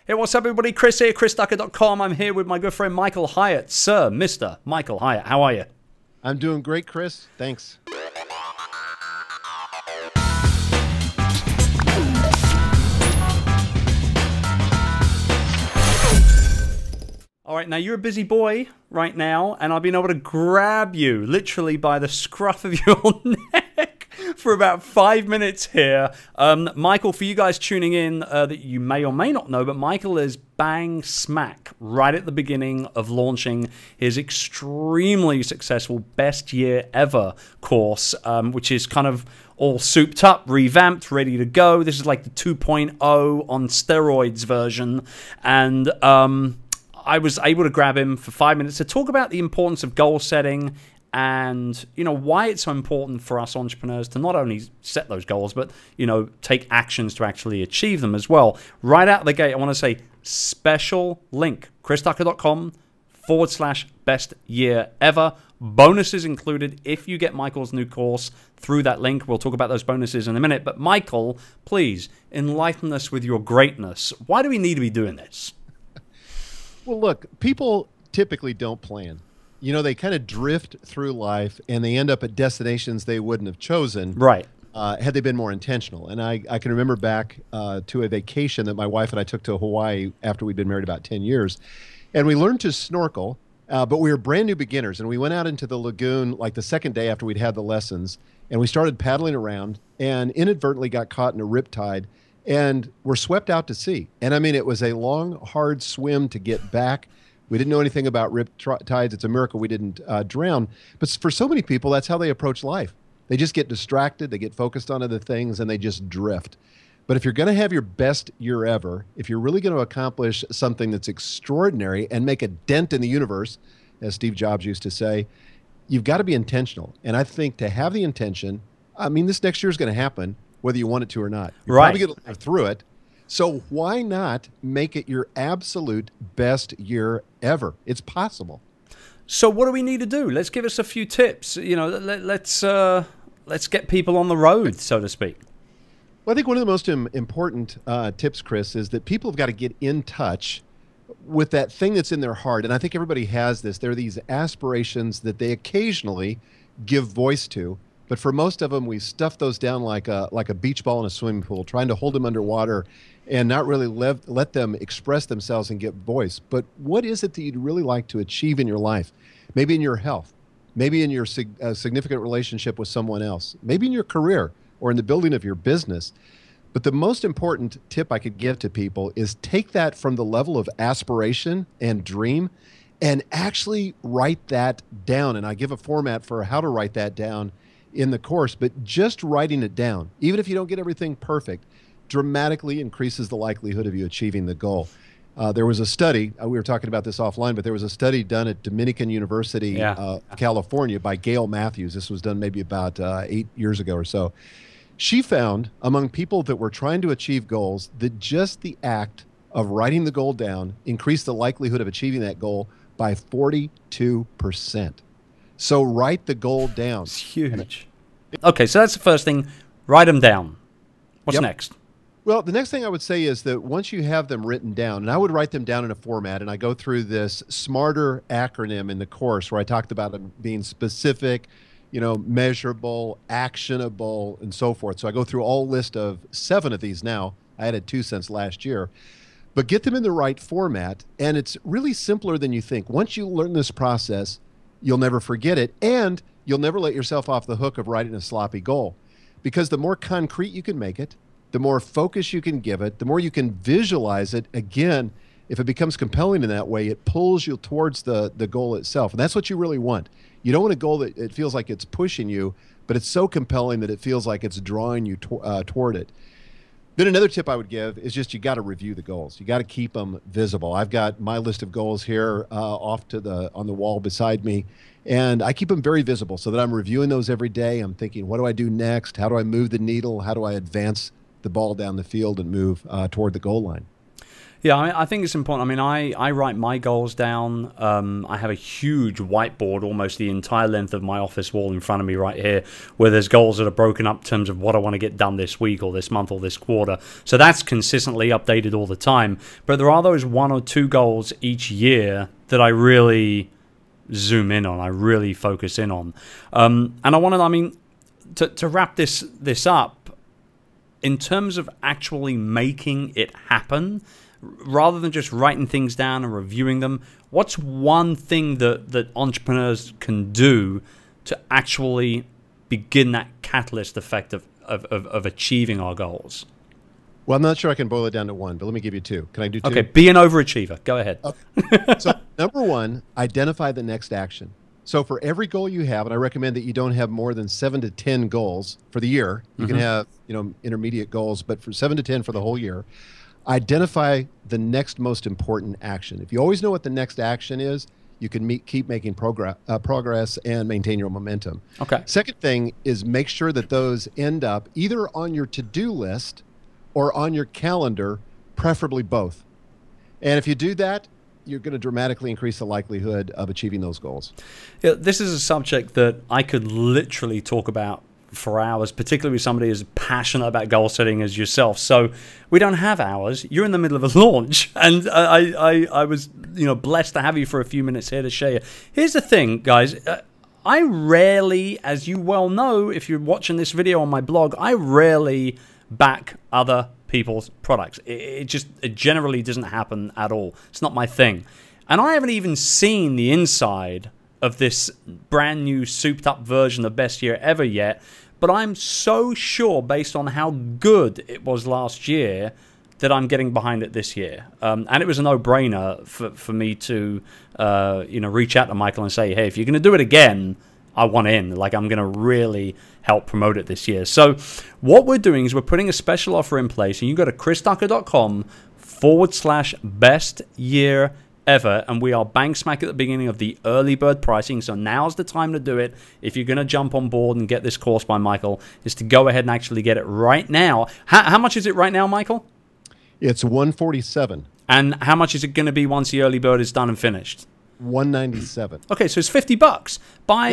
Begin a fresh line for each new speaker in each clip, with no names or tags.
Hey, what's up, everybody? Chris here, chrisducker.com. I'm here with my good friend Michael Hyatt. Sir, Mr. Michael Hyatt, how are you?
I'm doing great, Chris. Thanks.
All right, now you're a busy boy right now, and I've been able to grab you literally by the scruff of your neck for about 5 minutes here. Michael, for you guys tuning in that you may or may not know, but Michael is bang smack right at the beginning of launching his extremely successful Best Year Ever course, which is kind of all souped up, revamped, ready to go. This is like the 2.0 on steroids version, and I was able to grab him for 5 minutes to talk about the importance of goal setting and, you know, why it's so important for us entrepreneurs to not only set those goals, but, you know, take actions to actually achieve them as well. Right out of the gate, I want to say special link, chrisducker.com/best year ever. Bonuses included if you get Michael's new course through that link. We'll talk about those bonuses in a minute. But Michael, please enlighten us with your greatness. Why do we need to be doing this?
Well, look, people typically don't plan. You know, they kind of drift through life and they end up at destinations they wouldn't have chosen.
Right.
Had they been more intentional. And I can remember back to a vacation that my wife and I took to Hawaii after we'd been married about 10 years. And we learned to snorkel, but we were brand new beginners. And we went out into the lagoon like the second day after we'd had the lessons. And we started paddling around and inadvertently got caught in a riptide. And we're swept out to sea. And I mean, it was a long, hard swim to get back. We didn't know anything about rip tides. It's a miracle we didn't drown. But for so many people, that's how they approach life. They just get distracted, they get focused on other things, and they just drift. But if you're going to have your best year ever, if you're really going to accomplish something that's extraordinary and make a dent in the universe, as Steve Jobs used to say, you've got to be intentional. And I think to have the intention, I mean, this next year is going to happen, whether you want it to or not. You're probably going to live through it. So why not make it your absolute best year ever? It's possible.
So what do we need to do? Let's give us a few tips. You know, let's get people on the road, so to speak.
Well, I think one of the most important tips, Chris, is that people have got to get in touch with that thing that's in their heart. And I think everybody has this. There are these aspirations that they occasionally give voice to. But for most of them, we stuff those down like a beach ball in a swimming pool, trying to hold them underwater and not really let them express themselves and get voice. But what is it that you'd really like to achieve in your life? Maybe in your health, maybe in your significant relationship with someone else, maybe in your career or in the building of your business. But the most important tip I could give to people is take that from the level of aspiration and dream and actually write that down. And I give a format for how to write that down in the course, but just writing it down, even if you don't get everything perfect, dramatically increases the likelihood of you achieving the goal. There was a study, we were talking about this offline, but there was a study done at Dominican University, California by Gail Matthews. This was done maybe about 8 years ago or so. She found among people that were trying to achieve goals that just the act of writing the goal down increased the likelihood of achieving that goal by 42%. So write the goal down.
It's huge. Okay, so that's the first thing. Write them down. What's next?
Well, the next thing I would say is that once you have them written down, and I would write them down in a format, and I go through this SMARTER acronym in the course where I talked about them being specific, you know, measurable, actionable, and so forth. So I go through all list of 7 of these now. I added 2 since last year. But get them in the right format, and it's really simpler than you think. Once you learn this process, you'll never forget it, and you'll never let yourself off the hook of writing a sloppy goal. Because the more concrete you can make it, the more focus you can give it, the more you can visualize it. Again, if it becomes compelling in that way, it pulls you towards the goal itself. And that's what you really want. You don't want a goal that it feels like it's pushing you, but it's so compelling that it feels like it's drawing you toward it. Then another tip I would give is just you got to review the goals. You got to keep them visible. I've got my list of goals here on the wall beside me, and I keep them very visible so that I'm reviewing those every day. I'm thinking, what do I do next? How do I move the needle? How do I advance the ball down the field and move toward the goal line?
Yeah, I think it's important. I mean, I write my goals down. I have a huge whiteboard, almost the entire length of my office wall in front of me right here, where there's goals that are broken up in terms of what I want to get done this week or this month or this quarter. So that's consistently updated all the time. But there are those 1 or 2 goals each year that I really zoom in on, I really focus in on. And I wanted, I mean, to wrap this up, in terms of actually making it happen, rather than just writing things down and reviewing them, what's one thing that entrepreneurs can do to actually begin that catalyst effect of achieving our goals?
Well, I'm not sure I can boil it down to one, but let me give you 2. Can I do 2?
Okay, be an overachiever. Go ahead.
Okay. So, number 1, identify the next action. So for every goal you have, and I recommend that you don't have more than 7 to 10 goals for the year. You can have, intermediate goals, but for 7 to 10 for the whole year, identify the next most important action. If you always know what the next action is, you can keep making progress and maintain your momentum.
Okay.
Second thing is make sure that those end up either on your to-do list or on your calendar, preferably both. And if you do that, you're going to dramatically increase the likelihood of achieving those goals.
Yeah, this is a subject that I could literally talk about for hours, particularly with somebody as passionate about goal setting as yourself. So we don't have hours. You're in the middle of a launch, and I was blessed to have you for a few minutes here to share. Here's the thing, guys. I rarely, as you well know, if you're watching this video on my blog, I rarely back other people's products. It generally doesn't happen at all. It's not my thing. And I haven't even seen the inside of this brand new souped up version of Best Year Ever yet, but I'm so sure based on how good it was last year that I'm getting behind it this year. And it was a no-brainer for me to reach out to Michael and say, hey, if you're going to do it again, I want in. Like, I'm going to really help promote it this year. So what we're doing is we're putting a special offer in place, and you go to christucker.com/best year ever, and we are bang smack at the beginning of the early bird pricing. So now's the time to do it. If you're going to jump on board and get this course by Michael, is to go ahead and actually get it right now. How much is it right now, Michael?
It's $147.
And how much is it going to be once the early bird is done and finished?
$197.
Okay, so it's $50. Buy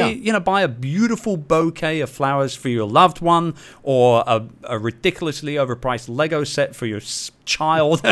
a beautiful bouquet of flowers for your loved one, or a ridiculously overpriced Lego set for your child.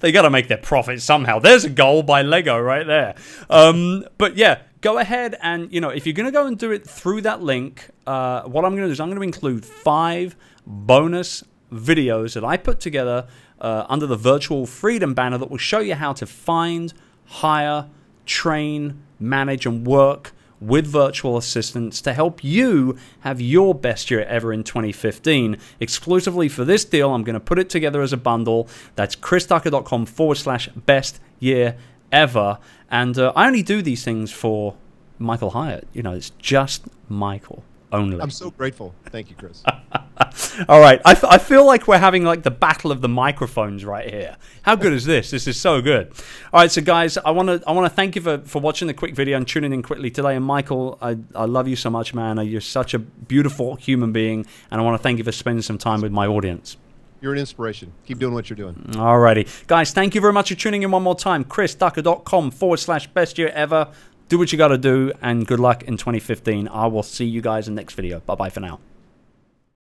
They got to make their profit somehow. There's a goal by Lego right there. But yeah, go ahead and, if you're going to go and do it through that link, what I'm going to do is I'm going to include 5 bonus videos that I put together under the Virtual Freedom banner that will show you how to find, hire, train, manage, and work with virtual assistants to help you have your best year ever in 2015. Exclusively for this deal, I'm going to put it together as a bundle. That's christucker.com/best year ever. And I only do these things for Michael Hyatt. It's just Michael only.
I'm so grateful. Thank you, Chris.
All right. I feel like we're having like the battle of the microphones right here. How good is this? This is so good. All right. So guys, I want to thank you for watching the quick video and tuning in quickly today. And Michaal, I love you so much, man. You're such a beautiful human being. And I want to thank you for spending some time with my audience.
You're an inspiration. Keep doing what you're doing.
Alrighty. Guys, thank you very much for tuning in one more time. christucker.com/best year ever. Do what you got to do, and good luck in 2015. I will see you guys in the next video. Bye-bye for now.